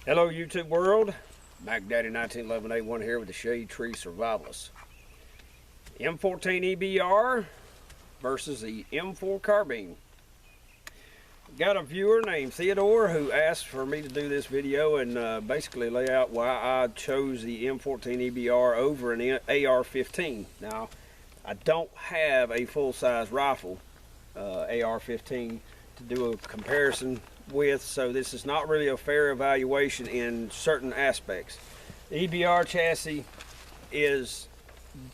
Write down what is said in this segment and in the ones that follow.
Hello YouTube world, Mackdaddy 1911A1 here with the Shade Tree Survivalist. M-14 EBR versus the M4 carbine. Got a viewer named Theodore who asked for me to do this video and basically lay out why I chose the M-14 EBR over an AR-15. Now, I don't have a full-size rifle, AR-15, to do a comparison with, so this is not really a fair evaluation in certain aspects. The EBR chassis is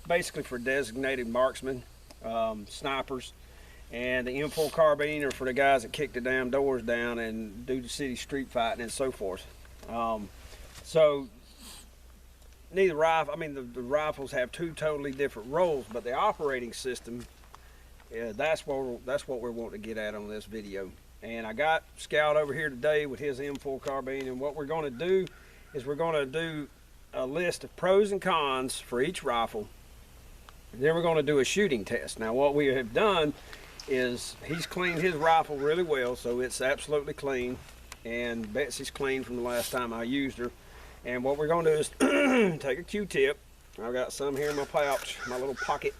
basically for designated marksmen, snipers, and the M4 carbine are for the guys that kick the damn doors down and do the city street fighting and so forth. So neither rifle, I mean the rifles have two totally different roles, but the operating system, that's what we're wanting to get at on this video. And I got Scout over here today with his M4 carbine, and what we're going to do is we're going to do a list of pros and cons for each rifle. And then we're going to do a shooting test. Now what we have done is he's cleaned his rifle really well, so it's absolutely clean, and Betsy's clean from the last time I used her. And what we're going to do is take a Q-tip. I've got some here in my pouch, my little pocket.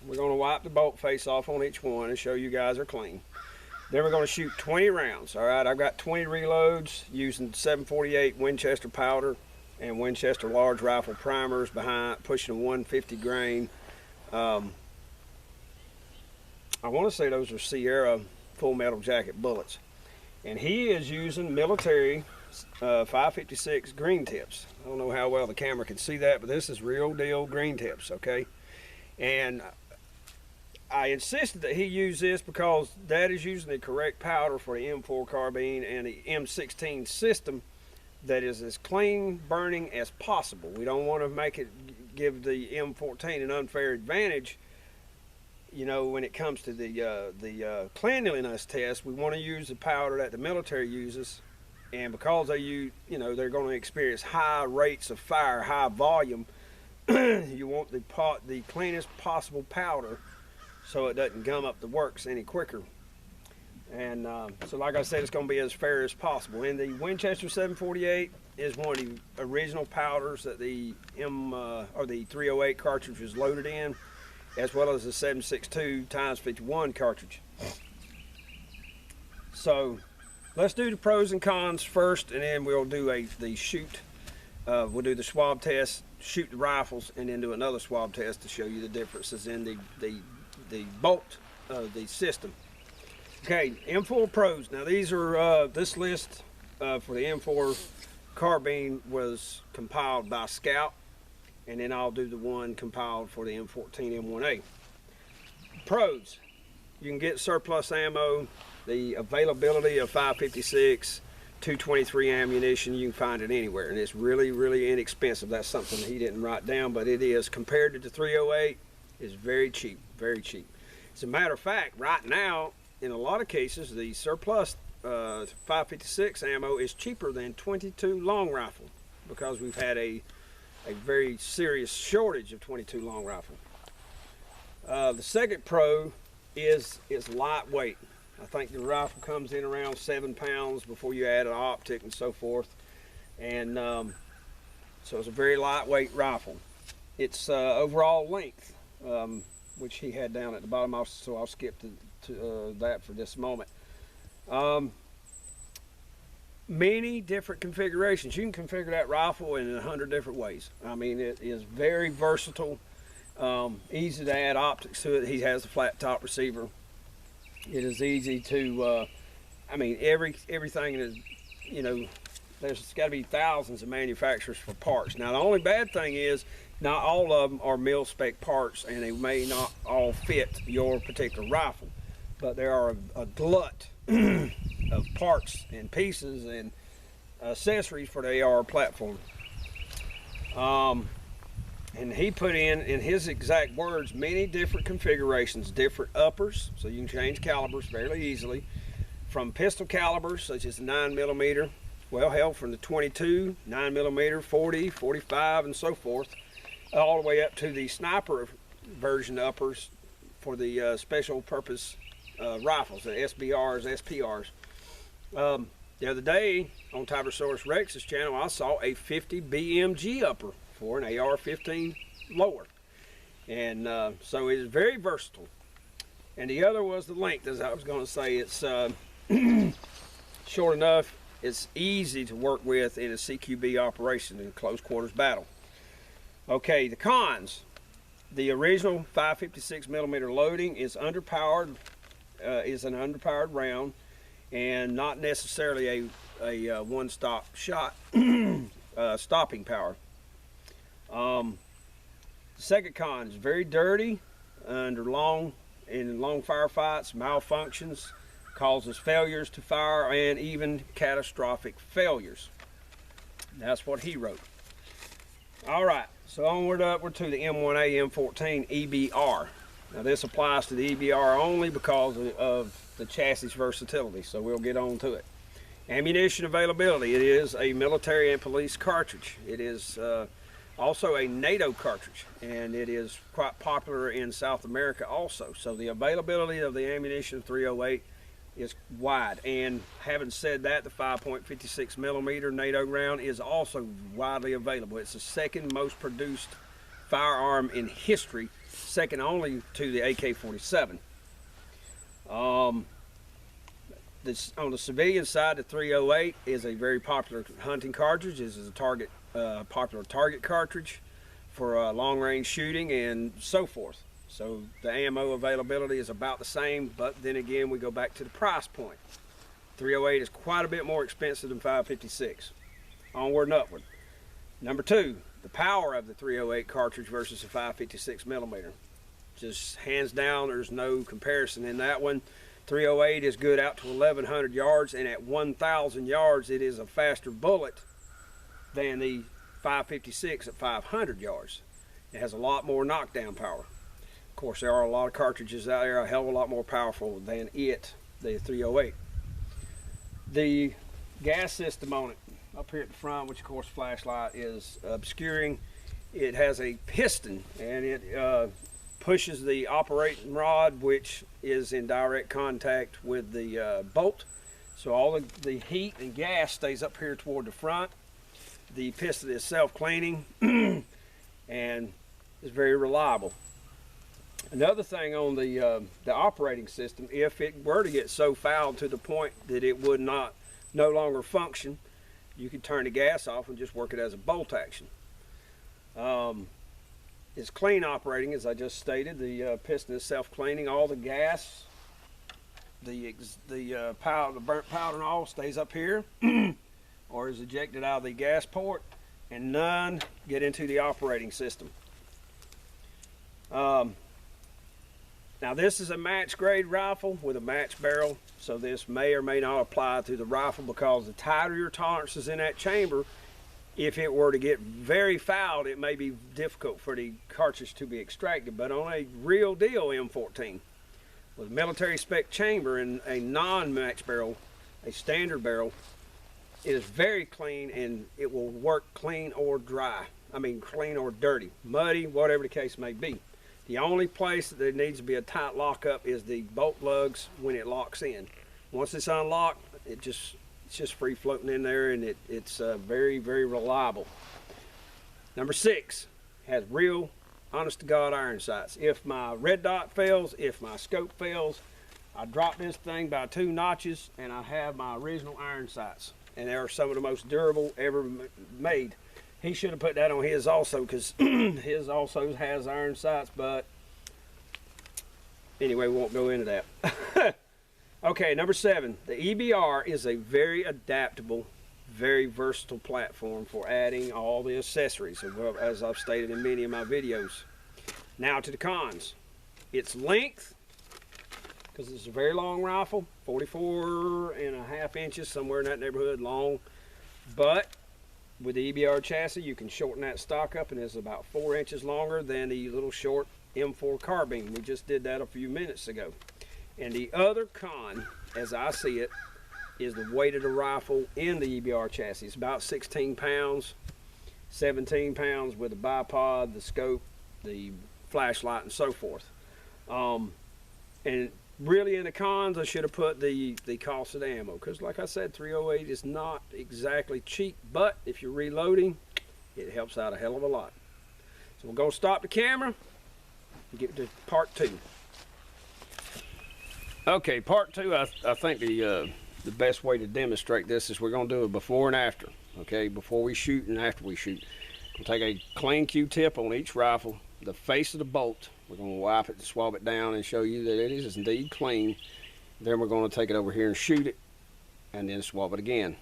We're going to wipe the bolt face off on each one and show you guys are clean. Then we're going to shoot 20 rounds. All right, I've got 20 reloads using 748 Winchester powder and Winchester large rifle primers behind, pushing a 150 grain. I want to say those are Sierra full metal jacket bullets. And he is using military 556 green tips. I don't know how well the camera can see that, but this is real deal green tips, okay? And I insisted that he use this because that is using the correct powder for the M4 carbine and the M16 system that is as clean burning as possible. We don't want to give the M14 an unfair advantage, you know, when it comes to the cleanliness test. We want to use the powder that the military uses, and because they use, you know, they're going to experience high rates of fire, high volume. You want the cleanest possible powder so it doesn't gum up the works any quicker. And so like I said, it's going to be as fair as possible. And the Winchester 748 is one of the original powders that the or the 308 cartridge was loaded in, as well as the 762 ×51 cartridge. So let's do the pros and cons first, and then we'll do the shoot. We'll do the swab test, shoot the rifles, and then do another swab test to show you the differences in the bolt of the system. Okay, M4 pros. Now these are this list for the M4 carbine was compiled by Scout, and then I'll do the one compiled for the M14 M1A. Pros: you can get surplus ammo, the availability of 556 223 ammunition, you can find it anywhere, and it's really inexpensive. That's something he didn't write down, but it is, compared to the 308, is very cheap, very cheap. As a matter of fact, right now, in a lot of cases, the surplus 556 ammo is cheaper than 22 long rifle, because we've had a very serious shortage of 22 long rifle. The second pro is lightweight. I think the rifle comes in around 7 pounds before you add an optic and so forth, and so it's a very lightweight rifle. Its overall length, which he had down at the bottom, so I'll skip to that for this moment. Many different configurations. You can configure that rifle in 100 different ways. I mean, it is very versatile, easy to add optics to it. He has a flat top receiver. It is easy to, I mean, everything is, you know, there's got to be thousands of manufacturers for parts. Now, the only bad thing is not all of them are mil-spec parts, and they may not all fit your particular rifle. But there are a glut of parts and pieces and accessories for the AR platform. And he put in his exact words, many different configurations, different uppers, so you can change calibers fairly easily, from pistol calibers such as 9mm, well, hell, from the 22, 9mm, 40, 45, and so forth, all the way up to the sniper version uppers for the special purpose rifles, the SBRs, SPRs. The other day on Tibersaurus Rex's channel, I saw a 50 BMG upper for an AR-15 lower. And so it is very versatile. And the other was the length, as I was going to say. It's short enough, it's easy to work with in a CQB operation, in a close quarters battle. Okay, the cons. The original 556 millimeter loading is underpowered, is an underpowered round, and not necessarily a one-stop shot stopping power. The second con is very dirty under long firefights, malfunctions, causes failures to fire, and even catastrophic failures. That's what he wrote. All right, so onward upward to the M1A M14 EBR. Now this applies to the EBR only because of the chassis versatility, so we'll get on to it. Ammunition availability. It is a military and police cartridge. It is also a NATO cartridge, and it is quite popular in South America also. So the availability of the ammunition 308 is wide. And having said that, the 5.56 millimeter NATO round is also widely available. It's the second most produced firearm in history, second only to the AK-47. On the civilian side, the 308 is a very popular hunting cartridge. This is a popular target cartridge for long-range shooting and so forth. So the ammo availability is about the same, but then again we go back to the price point. 308 is quite a bit more expensive than 556. Onward and upward. Number two, the power of the 308 cartridge versus the 556 millimeter. Just hands down, there's no comparison in that one. 308 is good out to 1,100 yards, and at 1,000 yards it is a faster bullet than the 556 at 500 yards. It has a lot more knockdown power. Of course, there are a lot of cartridges out there a hell of a lot more powerful than it, the 308. The gas system on it, up here at the front, which of course flashlight is obscuring, it has a piston, and it pushes the operating rod, which is in direct contact with the bolt. So all the heat and gas stays up here toward the front. The piston is self-cleaning and is very reliable. Another thing on the operating system, if it were to get so fouled to the point that it would no longer function, you could turn the gas off and just work it as a bolt action. It's clean operating, as I just stated. The piston is self-cleaning. All the gas, the burnt powder and all stays up here or is ejected out of the gas port, and none get into the operating system. Now this is a match grade rifle with a match barrel, so this may or may not apply to the rifle, because the tighter your tolerances in that chamber, if it were to get very fouled, it may be difficult for the cartridge to be extracted. But on a real deal M14 with a military spec chamber and a non-match barrel, a standard barrel, it is very clean, and it will work clean or dry. I mean clean or dirty, muddy, whatever the case may be. The only place that there needs to be a tight lockup is the bolt lugs when it locks in. Once it's unlocked, it's just free floating in there, and it's very, very reliable. Number 6, has real, honest to God iron sights. If my red dot fails, if my scope fails, I drop this thing by 2 notches and I have my original iron sights. And they are some of the most durable ever made. He should have put that on his also, because his also has iron sights, but anyway, we won't go into that. Okay, number 7, the EBR is a very adaptable, very versatile platform for adding all the accessories, as I've stated in many of my videos. Now to the cons. Its length, because it's a very long rifle, 44.5 inches, somewhere in that neighborhood long, but with the EBR chassis, you can shorten that stock up, and it's about 4 inches longer than the little short M4 carbine. We just did that a few minutes ago. And the other con, as I see it, is the weight of the rifle in the EBR chassis. It's about 16 pounds, 17 pounds with the bipod, the scope, the flashlight, and so forth. And really in the cons, I should have put the cost of the ammo, because like I said, 308 is not exactly cheap, but if you're reloading, it helps out a hell of a lot. So we're going to stop the camera and get to part 2. Okay, part 2, I think the best way to demonstrate this is we're going to do a before and after. Okay, before we shoot and after we shoot. We'll take a clean Q-tip on each rifle, the face of the bolt. We're going to wipe it, swab it down, and show you that it is indeed clean. Then we're going to take it over here and shoot it, and then swab it again.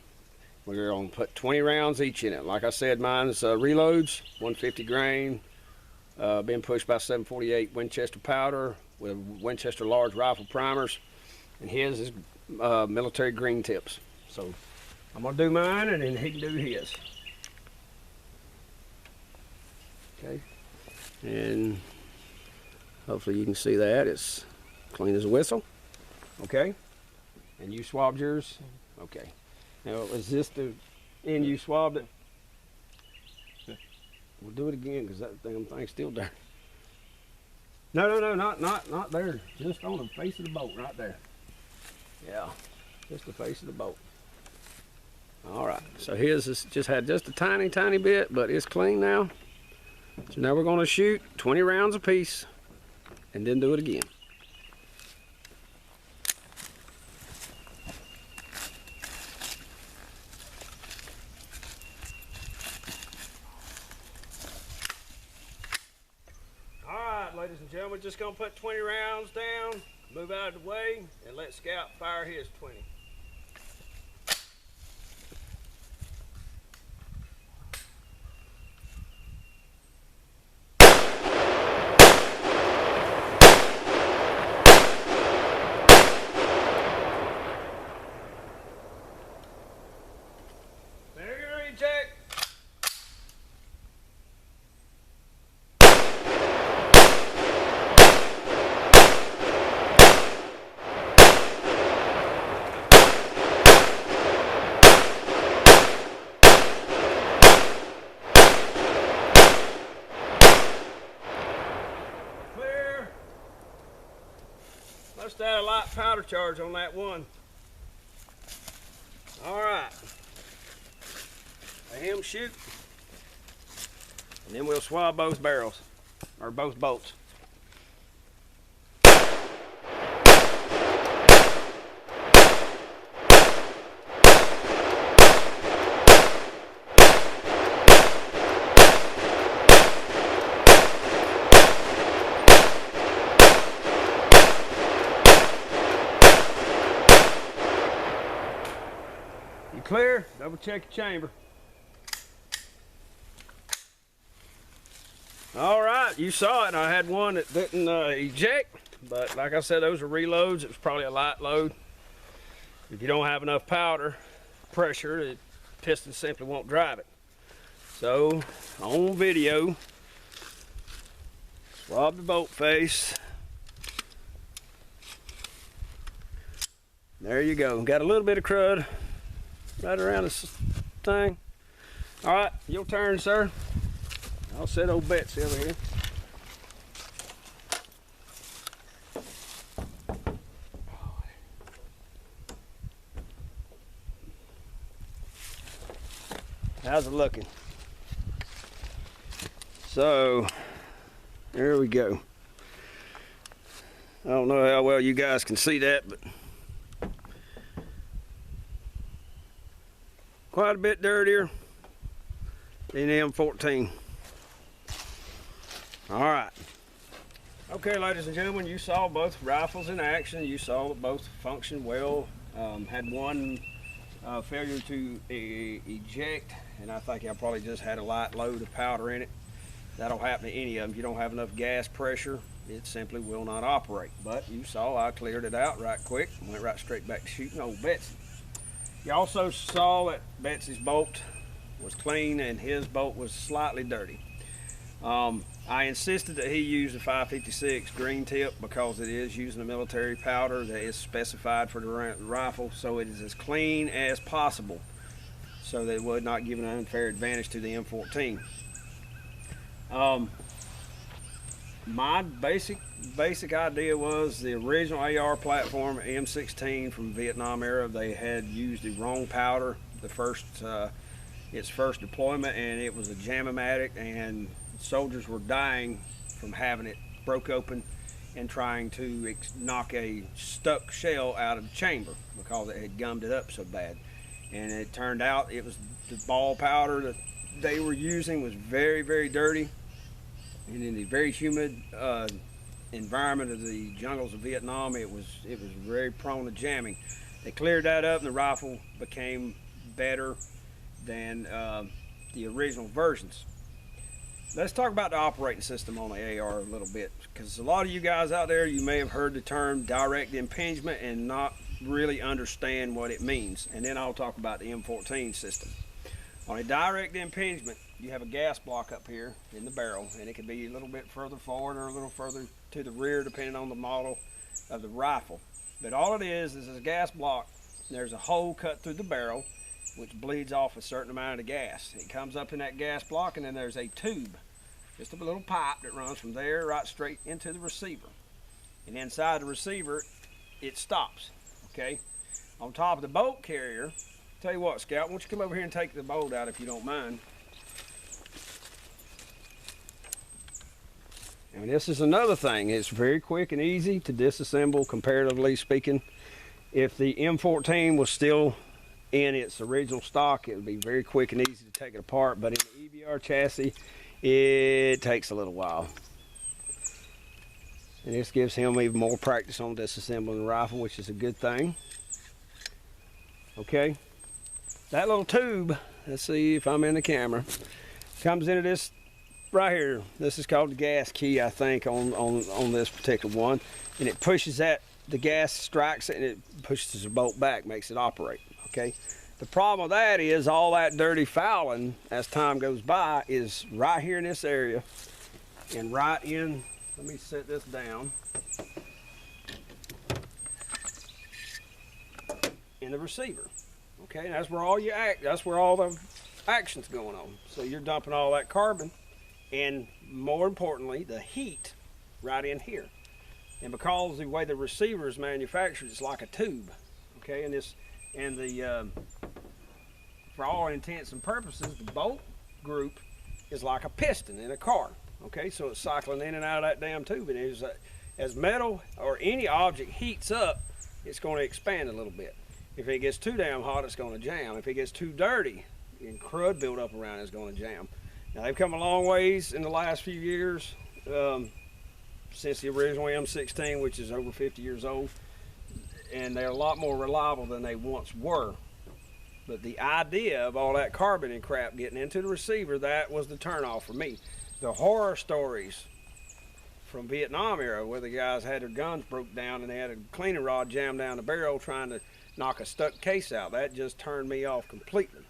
We're going to put 20 rounds each in it. Like I said, mine's reloads, 150 grain, being pushed by 748 Winchester powder with Winchester large rifle primers, and his is military green tips. So I'm going to do mine, and then he can do his. Okay, and hopefully you can see that it's clean as a whistle. Okay, and you swabbed yours. Okay, now is this the end you swabbed it? We'll do it again because that damn thing's still there. No, not there. Just on the face of the boat right there. Yeah, just the face of the boat. All right, so his is just had just a tiny bit, but it's clean now. So now we're going to shoot 20 rounds apiece and then do it again. All right, ladies and gentlemen, just going to put 20 rounds down, move out of the way, and let Scout fire his 20. Must add a light powder charge on that one. All right. Let him shoot. And then we'll swab both barrels, or both bolts. Clear, double check your chamber. All right, you saw it. I had one that didn't eject, but like I said, those are reloads. It was probably a light load. If you don't have enough powder pressure, the piston simply won't drive it. So on video, swab the bolt face. There you go. Got a little bit of crud right around this thing. All right, your turn, sir. I'll set old Betsy over here. How's it looking? So, there we go. I don't know how well you guys can see that, but quite a bit dirtier than the M-14. All right. Okay, ladies and gentlemen, you saw both rifles in action. You saw that both functioned well. Had one failure to eject, and I think I probably just had a light load of powder in it. That'll happen to any of them. If you don't have enough gas pressure, it simply will not operate. But you saw I cleared it out right quick and went right straight back to shooting old Betsy. You also saw that Betsy's bolt was clean and his bolt was slightly dirty. I insisted that he use a 556 green tip because it is using a military powder that is specified for the rifle, so it is as clean as possible so that it would not give an unfair advantage to the M14. My basic idea was the original AR platform, M-16 from Vietnam era. They had used the wrong powder its first deployment, and it was a jam-o-matic, and soldiers were dying from having it broke open and trying to knock a stuck shell out of the chamber because it had gummed it up so bad. And it turned out it was the ball powder that they were using was very, very dirty. And in the very humid environment of the jungles of Vietnam, it was very prone to jamming. They cleared that up, and the rifle became better than the original versions. Let's talk about the operating system on the AR a little bit, because a lot of you guys out there, you may have heard the term direct impingement and not really understand what it means. And then I'll talk about the M14 system. On a direct impingement, you have a gas block up here in the barrel, and it can be a little bit further forward or a little further to the rear depending on the model of the rifle. But all it is a gas block. There's a hole cut through the barrel which bleeds off a certain amount of gas. It comes up in that gas block, and then there's a tube, just a little pipe that runs from there right straight into the receiver. And inside the receiver, it stops, okay? On top of the bolt carrier, tell you what, Scout, why don't you come over here and take the bolt out if you don't mind. And this is another thing. It's very quick and easy to disassemble, comparatively speaking. If the M14 was still in its original stock, it would be very quick and easy to take it apart. But in the EBR chassis, it takes a little while. And this gives him even more practice on disassembling the rifle, which is a good thing. Okay. That little tube, let's see if I'm in the camera, comes into this right here. This is called the gas key, I think, on this particular one. And it pushes that, the gas strikes it, and it pushes the bolt back, makes it operate, okay? The problem with that is all that dirty fouling, as time goes by, is right here in this area and right in, let me set this down, in the receiver. Okay, that's where all that's where all the action's going on. So you're dumping all that carbon, and more importantly, the heat right in here. And because the way the receiver is manufactured, it's like a tube. Okay, for all intents and purposes, the bolt group is like a piston in a car. Okay, so it's cycling in and out of that damn tube, and as metal or any object heats up, it's going to expand a little bit. If it gets too damn hot, it's going to jam. If it gets too dirty and crud build up around it, it's going to jam. Now, they've come a long ways in the last few years since the original M16, which is over 50 years old, and they're a lot more reliable than they once were. But the idea of all that carbon and crap getting into the receiver, that was the turnoff for me. The horror stories from Vietnam era where the guys had their guns broke down and they had a cleaning rod jammed down the barrel trying to knock a stuck case out, that just turned me off completely.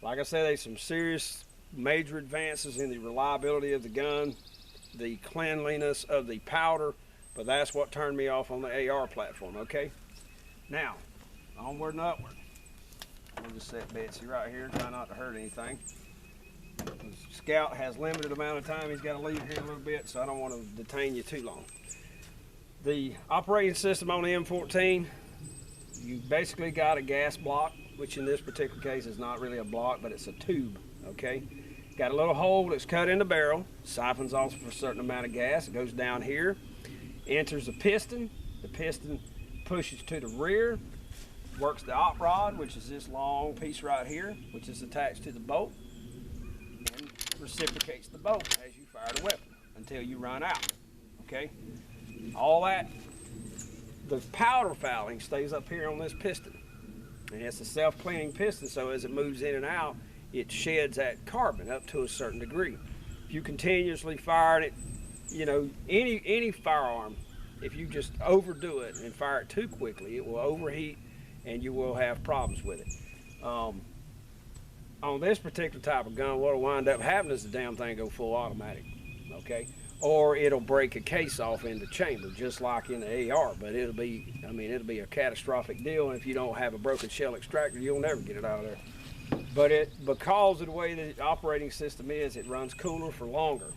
Like I said, there's some serious major advances in the reliability of the gun, the cleanliness of the powder, but that's what turned me off on the AR platform, okay? Now, onward and upward. We'll just set Betsy right here, try not to hurt anything. Scout has limited amount of time, he's got to leave here in a little bit, so I don't want to detain you too long. The operating system on the M14, you basically got a gas block, which in this particular case is not really a block, but it's a tube, okay? Got a little hole that's cut in the barrel, siphons off for a certain amount of gas. It goes down here, enters the piston pushes to the rear, works the op rod, which is this long piece right here, which is attached to the bolt, and reciprocates the bolt as you fire the weapon until you run out, okay? All that, the powder fouling stays up here on this piston, and it's a self-cleaning piston, so as it moves in and out, it sheds that carbon up to a certain degree. If you continuously fire it, you know, any firearm, if you just overdo it and fire it too quickly, it will overheat and you will have problems with it. On this particular type of gun, what will wind up happening is the damn thing go full automatic, okay? Or it'll break a case off in the chamber, just like in the AR, but it'll be a catastrophic deal, and if you don't have a broken shell extractor, you'll never get it out of there. But because of the way the operating system is, it runs cooler for longer,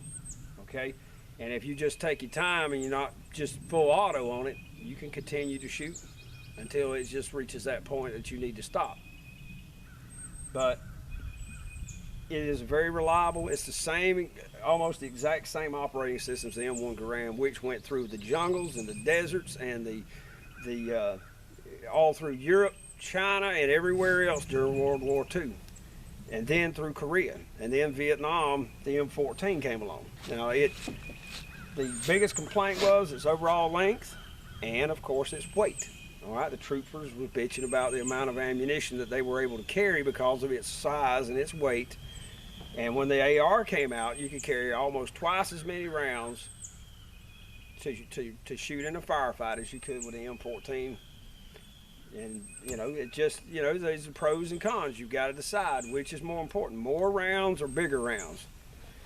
okay? And if you just take your time and you're not just full auto on it, you can continue to shoot until it just reaches that point that you need to stop. But it is very reliable. It's the same, almost the exact same operating system as the M1 Garand, which went through the jungles and the deserts and the all through Europe, China, and everywhere else during World War II. And then through Korea. And then Vietnam, the M14 came along. Now, the biggest complaint was its overall length and, of course, its weight. All right, the troopers were bitching about the amount of ammunition that they were able to carry because of its size and its weight. And when the AR came out, you could carry almost twice as many rounds to shoot in a firefight as you could with the M14. And, you know, it just, you know, there's the pros and cons. You've got to decide which is more important, more rounds or bigger rounds.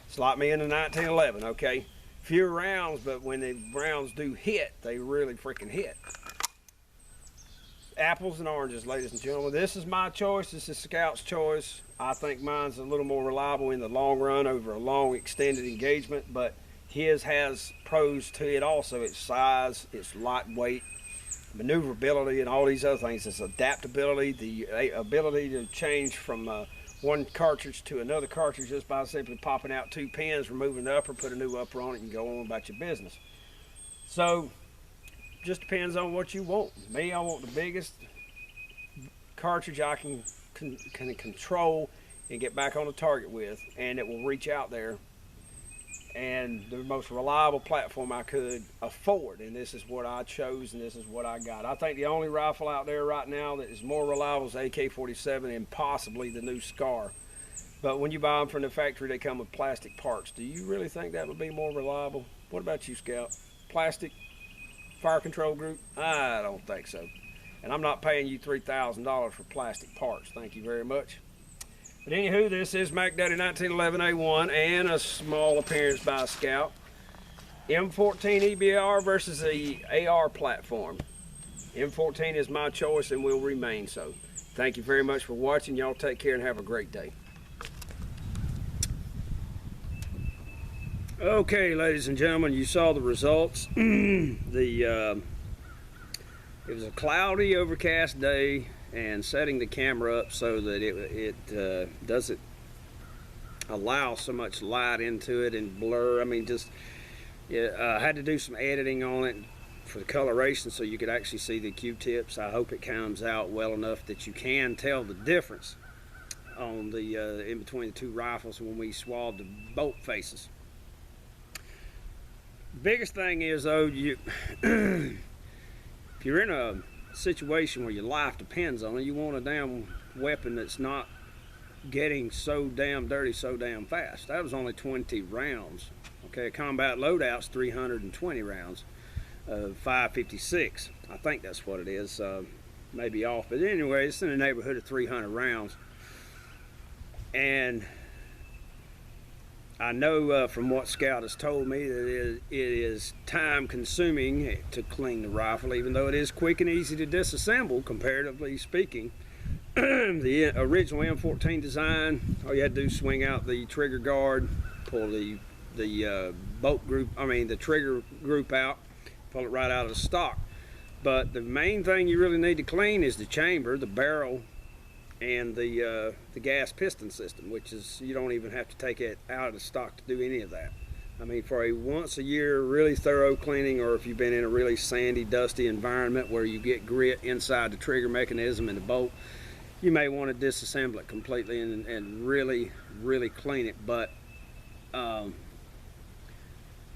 It's like me in the 1911, okay? Fewer rounds, but when the rounds do hit, they really freaking hit. Apples and oranges, ladies and gentlemen. This is my choice. This is Scout's choice. I think mine's a little more reliable in the long run over a long extended engagement, but his has pros to it also. Its size, its lightweight, maneuverability, and all these other things. Its adaptability, the ability to change from one cartridge to another cartridge just by simply popping out two pins, removing the upper, put a new upper on it, and go on about your business. So, just depends on what you want. Me, I want the biggest cartridge I can control and get back on the target with, and it will reach out there. And the most reliable platform I could afford, and this is what I chose, and this is what I got. I think the only rifle out there right now that is more reliable is AK-47 and possibly the new Scar. But when you buy them from the factory, they come with plastic parts. Do you really think that would be more reliable? What about you, Scout? Plastic fire control group? I don't think so. And I'm not paying you $3,000 for plastic parts. Thank you very much. But anywho, this is Mackdaddy 1911A1 and a small appearance by Scout. M-14 EBR versus the AR platform. M-14 is my choice and will remain so. Thank you very much for watching. Y'all take care and have a great day. Okay, ladies and gentlemen, you saw the results. It was a cloudy, overcast day, and setting the camera up so that it doesn't allow so much light into it and blur. I mean, I had to do some editing on it for the coloration so you could actually see the Q-tips. I hope it comes out well enough that you can tell the difference on the in between the two rifles when we swab the bolt faces. Biggest thing is though, if you're in a situation where your life depends on it, you want a damn weapon that's not getting so damn dirty so damn fast. That was only 20 rounds. Okay, a combat loadout's 320 rounds of 556. I think that's what it is. Maybe off, but anyway, it's in the neighborhood of 300 rounds. And I know from what Scout has told me that it is time consuming to clean the rifle, even though it is quick and easy to disassemble, comparatively speaking. The original M14 design, all you had to do is swing out the trigger guard, pull the trigger group out, pull it right out of the stock. But the main thing you really need to clean is the chamber, the barrel, and the gas piston system, which is, you don't even have to take it out of the stock to do any of that. I mean, for a once a year really thorough cleaning, or if you've been in a really sandy, dusty environment where you get grit inside the trigger mechanism and the bolt, you may want to disassemble it completely and really clean it. But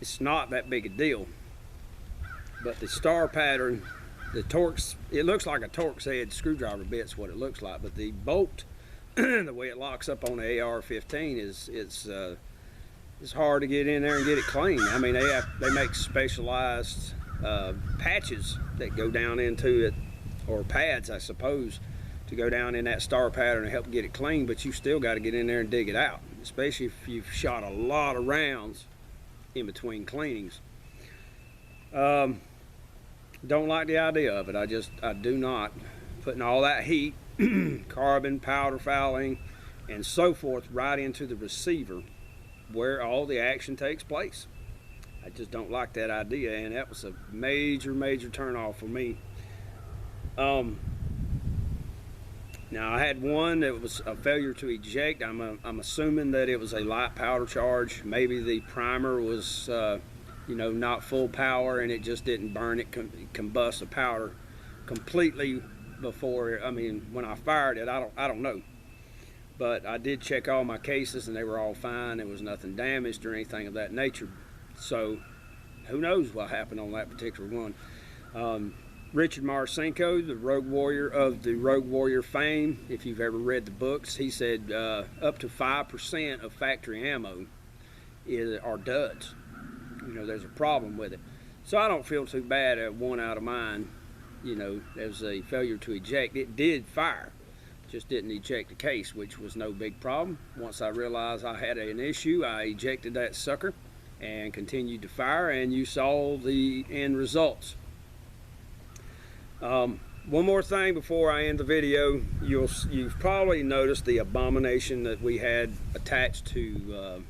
it's not that big a deal. But the star pattern, the Torx, it looks like a Torx head screwdriver bit's what it looks like, but the bolt, the way it locks up on the AR-15 it's hard to get in there and get it clean. I mean, they make specialized patches that go down into it, or pads, I suppose, to go down in that star pattern and help get it clean, but you still got to get in there and dig it out, especially if you've shot a lot of rounds in between cleanings. Don't like the idea of it. I do not. Putting all that heat, carbon, powder fouling, and so forth right into the receiver where all the action takes place. I just don't like that idea, and that was a major turn off for me. Now I had one that was a failure to eject. I'm assuming that it was a light powder charge. Maybe the primer was you know, not full power, and it just didn't burn it, combust the powder completely before, I mean, when I fired it. I don't know. But I did check all my cases and they were all fine. There was nothing damaged or anything of that nature. So who knows what happened on that particular one. Richard Marcinko, the Rogue Warrior of the Rogue Warrior fame, if you've ever read the books, he said up to 5% of factory ammo are duds. You know, there's a problem with it. So I don't feel too bad at one out of mine. You know, there's a failure to eject. It did fire, just didn't eject the case, which was no big problem. Once I realized I had an issue, I ejected that sucker and continued to fire, and you saw the end results. One more thing before I end the video. You've probably noticed the abomination that we had attached to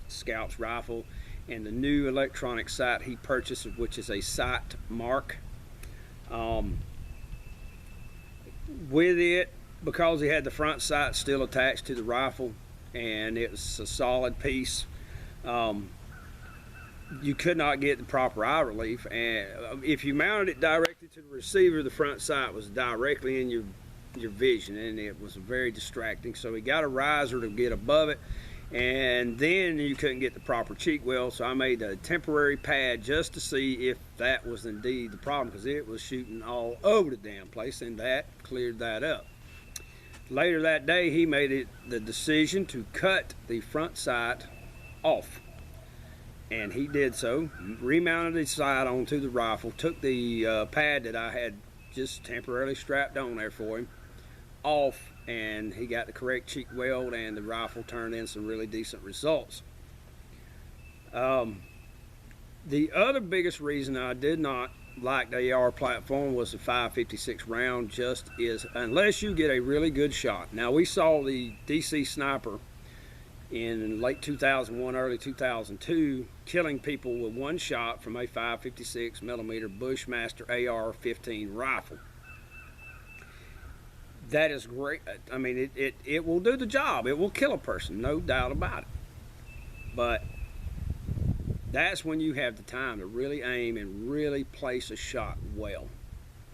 Scout's rifle and the new electronic sight he purchased, which is a sight mark. With it, because he had the front sight still attached to the rifle and it was a solid piece, you could not get the proper eye relief, and if you mounted it directly to the receiver, the front sight was directly in your vision, and it was very distracting. So he got a riser to get above it, and then you couldn't get the proper cheek well, so I made a temporary pad just to see if that was indeed the problem, because it was shooting all over the damn place, and that cleared that up. Later that day, he made the decision to cut the front sight off, and he did so, remounted his sight onto the rifle, took the pad that I had just temporarily strapped on there for him off, and he got the correct cheek weld, and the rifle turned in some really decent results. The other biggest reason I did not like the AR platform was the 5.56 round. Just is, unless you get a really good shot. Now, we saw the DC sniper in late 2001, early 2002, killing people with one shot from a 5.56 millimeter Bushmaster AR-15 rifle. That is great. I mean, it will do the job. It will kill a person, no doubt about it. But that's when you have the time to really aim and really place a shot well.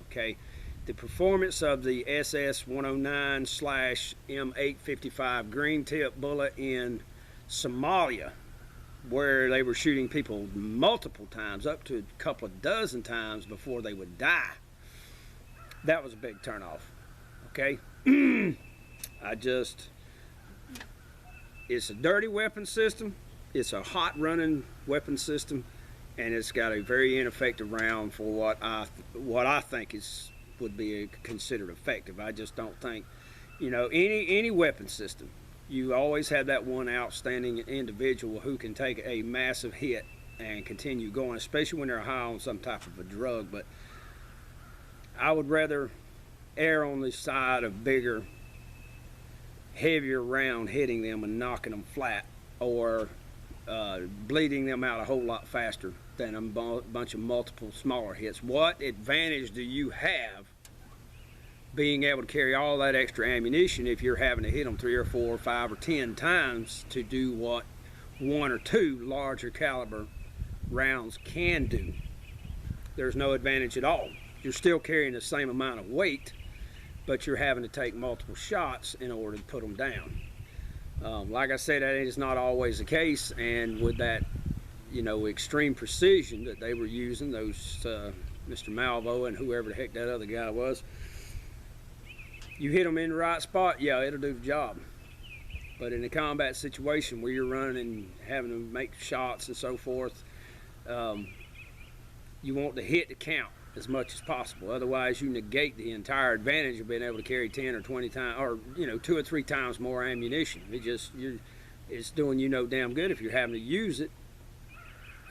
Okay, the performance of the SS-109/M855 green tip bullet in Somalia, where they were shooting people multiple times, up to a couple of dozen times before they would die, that was a big turnoff. Okay, it's a dirty weapon system. It's a hot running weapon system, and it's got a very ineffective round for what I think would be considered effective. I just don't think, you know, any weapon system, you always have that one outstanding individual who can take a massive hit and continue going, especially when they're high on some type of a drug. But I would rather err on the side of bigger, heavier round hitting them and knocking them flat, or bleeding them out a whole lot faster than a bunch of multiple smaller hits. What advantage do you have being able to carry all that extra ammunition if you're having to hit them 3 or 4 or 5 or 10 times to do what 1 or 2 larger caliber rounds can do? There's no advantage at all. You're still carrying the same amount of weight, but you're having to take multiple shots in order to put them down. Like I said, that is not always the case, and with that, you know, extreme precision that they were using, those Mr. Malvo and whoever the heck that other guy was, you hit them in the right spot, yeah, it'll do the job. But in a combat situation where you're running and having to make shots and so forth, you want the hit to count as much as possible. Otherwise, you negate the entire advantage of being able to carry 10 or 20 times, or, you know, 2 or 3 times more ammunition. It's doing you no damn good if you're having to use it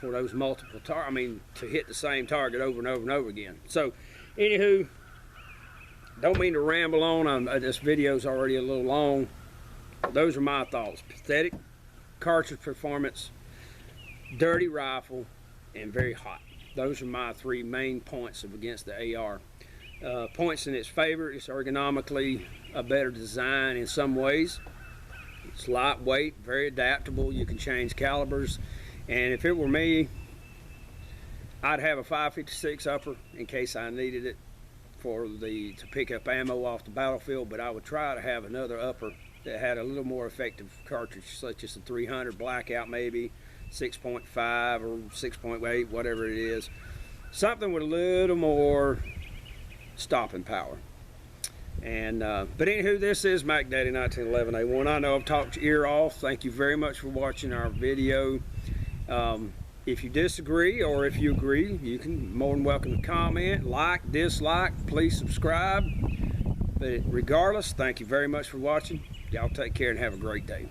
for those multiple to hit the same target over and over and over again. So, anywho, don't mean to ramble on. This video's already a little long. Those are my thoughts. Pathetic cartridge performance, dirty rifle, and very hot. Those are my three main points of against the AR. Points in its favor: it's ergonomically a better design in some ways. It's lightweight, very adaptable. You can change calibers, and if it were me, I'd have a 5.56 upper in case I needed it to pick up ammo off the battlefield. But I would try to have another upper that had a little more effective cartridge, such as the 300 blackout, maybe 6.5 or 6.8, whatever it is. Something with a little more stopping power. And but anywho, this is Mackdaddy 1911A1. I know I've talked your ear off. Thank you very much for watching our video. If you disagree or if you agree, you can more than welcome to comment, like, dislike, please subscribe. But regardless, thank you very much for watching. Y'all take care and have a great day.